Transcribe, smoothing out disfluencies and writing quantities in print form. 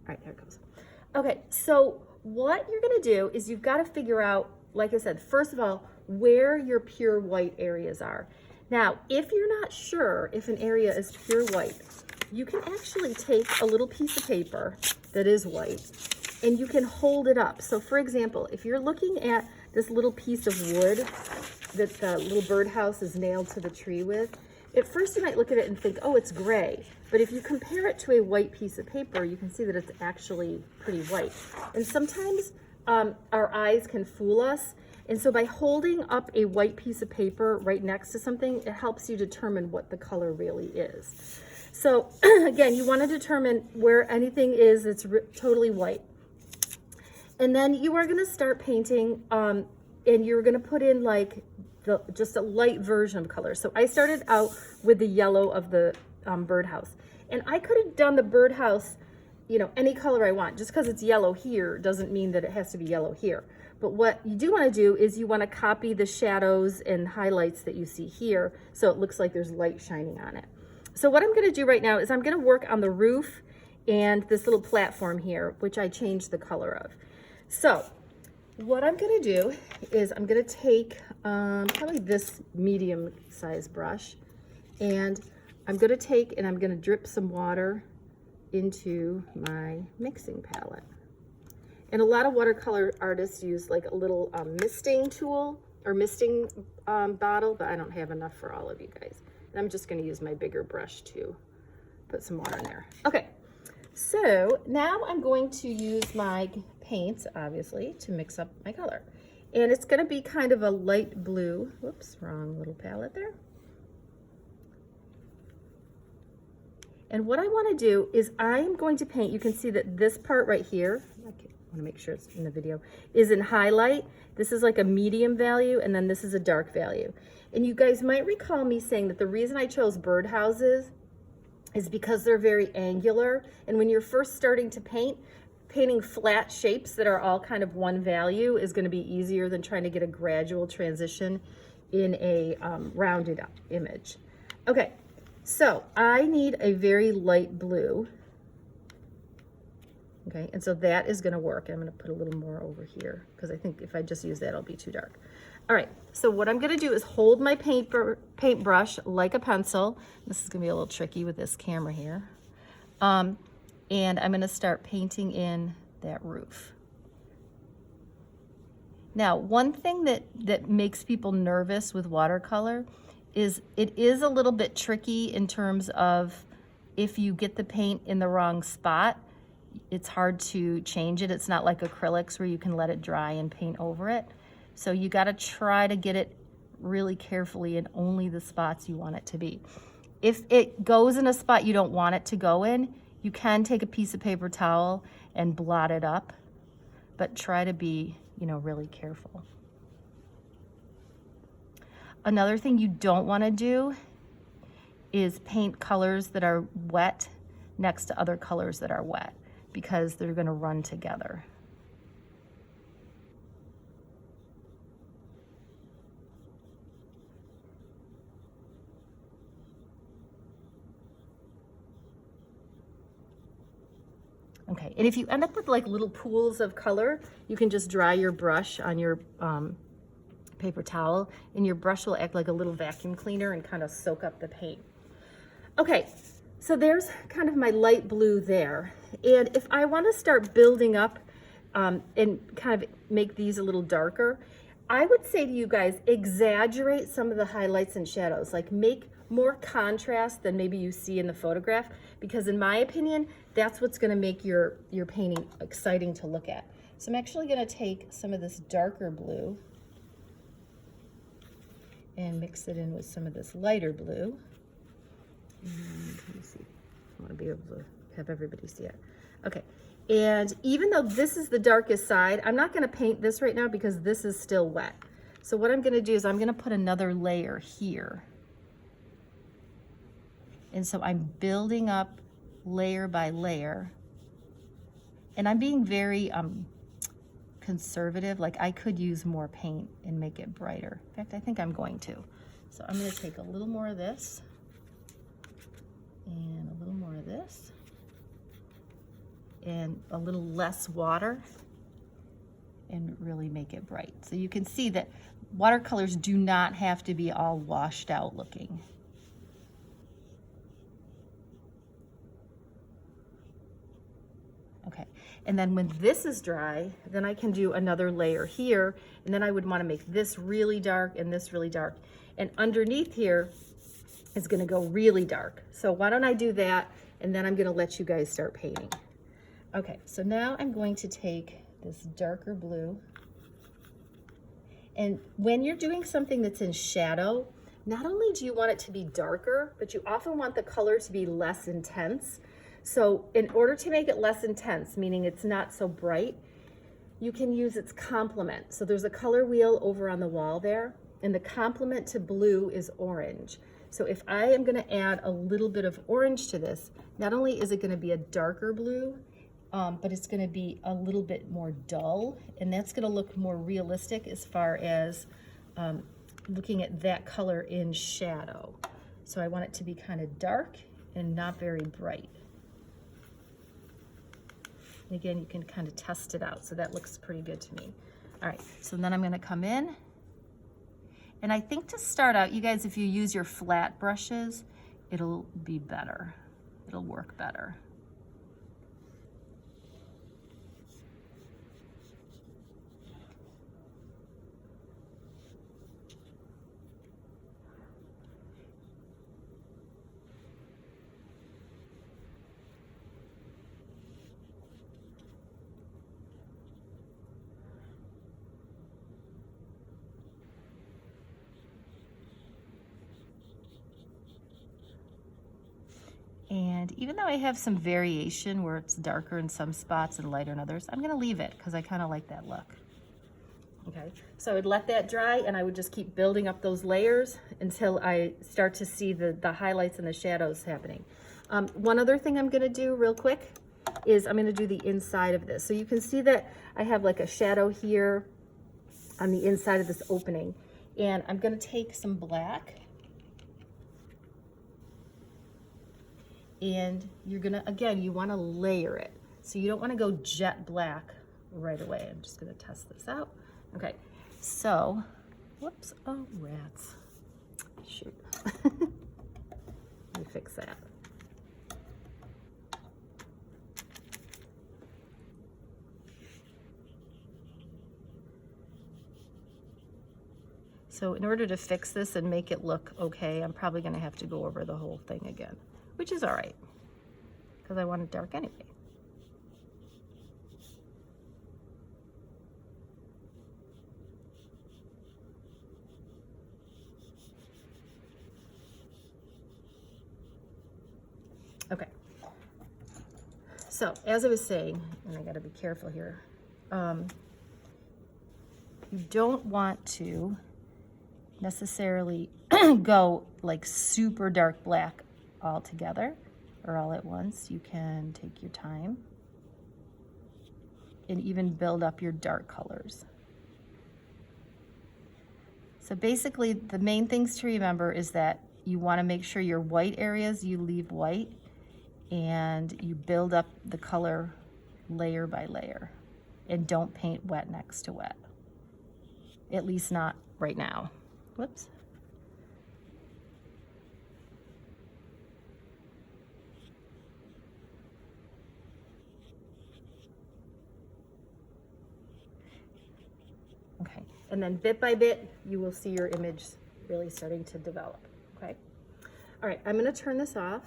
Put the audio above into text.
right, there it goes. Okay, so what you're gonna do is you've got to figure out, like I said, first of all, where your pure white areas are. Now, if you're not sure if an area is pure white, you can actually take a little piece of paper that is white and you can hold it up. So for example, if you're looking at this little piece of wood that the little birdhouse is nailed to the tree with, at first you might look at it and think, oh, it's gray. But if you compare it to a white piece of paper, you can see that it's actually pretty white. And sometimes our eyes can fool us. And so by holding up a white piece of paper right next to something, it helps you determine what the color really is. So again, you want to determine where anything is that's totally white. And then you are going to start painting, and you're going to put in like just a light version of color. So I started out with the yellow of the birdhouse. And I could have done the birdhouse, you know, any color I want. Just because it's yellow here doesn't mean that it has to be yellow here. But what you do want to do is you want to copy the shadows and highlights that you see here so it looks like there's light shining on it. So what I'm going to do right now is I'm going to work on the roof and this little platform here, which I changed the color of. So what I'm going to do is I'm going to take probably this medium size brush, and I'm going to take and I'm going to drip some water into my mixing palette. And a lot of watercolor artists use like a little misting tool or misting bottle, but I don't have enough for all of you guys. And I'm just going to use my bigger brush to put some water in there. Okay, so now I'm going to use my paints, obviously, to mix up my color. And it's going to be kind of a light blue. Whoops, wrong little palette there. And what I want to do is I'm going to paint, you can see that this part right here, I want to make sure it's in the video, is in highlight. This is like a medium value, and then this is a dark value. And you guys might recall me saying that the reason I chose birdhouses is because they're very angular. And when you're first starting to paint, painting flat shapes that are all kind of one value is going to be easier than trying to get a gradual transition in a rounded image. Okay, so I need a very light blue. Okay, and so that is going to work. I'm going to put a little more over here because I think if I just use that, it'll be too dark. All right, so what I'm going to do is hold my paintbrush like a pencil. This is going to be a little tricky with this camera here. And I'm going to start painting in that roof. Now, one thing that makes people nervous with watercolor is it is a little bit tricky in terms of if you get the paint in the wrong spot, it's hard to change it. It's not like acrylics where you can let it dry and paint over it. So you got to try to get it really carefully in only the spots you want it to be. If it goes in a spot you don't want it to go in, you can take a piece of paper towel and blot it up, but try to be, you know, really careful. Another thing you don't want to do is paint colors that are wet next to other colors that are wet, because they're going to run together. Okay, and if you end up with like little pools of color, you can just dry your brush on your paper towel, and your brush will act like a little vacuum cleaner and kind of soak up the paint. Okay, so there's kind of my light blue there. And if I want to start building up and kind of make these a little darker, I would say to you guys, exaggerate some of the highlights and shadows, like make more contrast than maybe you see in the photograph, because in my opinion, that's what's going to make your painting exciting to look at. So I'm actually going to take some of this darker blue and mix it in with some of this lighter blue. And let me see. I want to be able to have everybody see it. Okay. And even though this is the darkest side, I'm not going to paint this right now because this is still wet. So what I'm going to do is I'm going to put another layer here. And so I'm building up layer by layer. And I'm being very conservative. Like I could use more paint and make it brighter. In fact, I think I'm going to. So I'm going to take a little more of this and a little more of this. and a little less water and really make it bright. So you can see that watercolors do not have to be all washed out looking. Okay, and then when this is dry, then I can do another layer here, and then I would want to make this really dark and this really dark. And underneath here is going to go really dark. So why don't I do that, and then I'm going to let you guys start painting. Okay, so now I'm going to take this darker blue, and when you're doing something that's in shadow, not only do you want it to be darker, but you often want the color to be less intense. So in order to make it less intense, meaning it's not so bright, you can use its complement. So there's a color wheel over on the wall there, and the complement to blue is orange. So if I am going to add a little bit of orange to this, not only is it going to be a darker blue, but it's going to be a little bit more dull, and that's going to look more realistic as far as looking at that color in shadow. So I want it to be kind of dark and not very bright. And again, you can kind of test it out, so that looks pretty good to me. All right, so then I'm going to come in, and I think to start out, you guys, if you use your flat brushes, it'll be better. It'll work better. And even though I have some variation where it's darker in some spots and lighter in others, I'm gonna leave it because I kind of like that look. Okay, so I would let that dry, and I would just keep building up those layers until I start to see the highlights and the shadows happening. One other thing I'm gonna do real quick is I'm gonna do the inside of this. So you can see that I have like a shadow here on the inside of this opening. And I'm gonna take some black, and you're gonna, again, you wanna layer it. So you don't wanna go jet black right away. I'm just gonna test this out. Okay, so, whoops, oh, rats. Shoot. Let me fix that. So in order to fix this and make it look okay, I'm probably gonna have to go over the whole thing again, which is all right, because I want it dark anyway. Okay, so as I was saying, and I gotta be careful here, you don't want to necessarily go like super dark black all together or all at once. You can take your time and even build up your dark colors. So basically the main things to remember is that you want to make sure your white areas you leave white, and you build up the color layer by layer, and don't paint wet next to wet, at least not right now. Whoops. Okay, and then bit by bit, you will see your image really starting to develop, okay? All right, I'm gonna turn this off.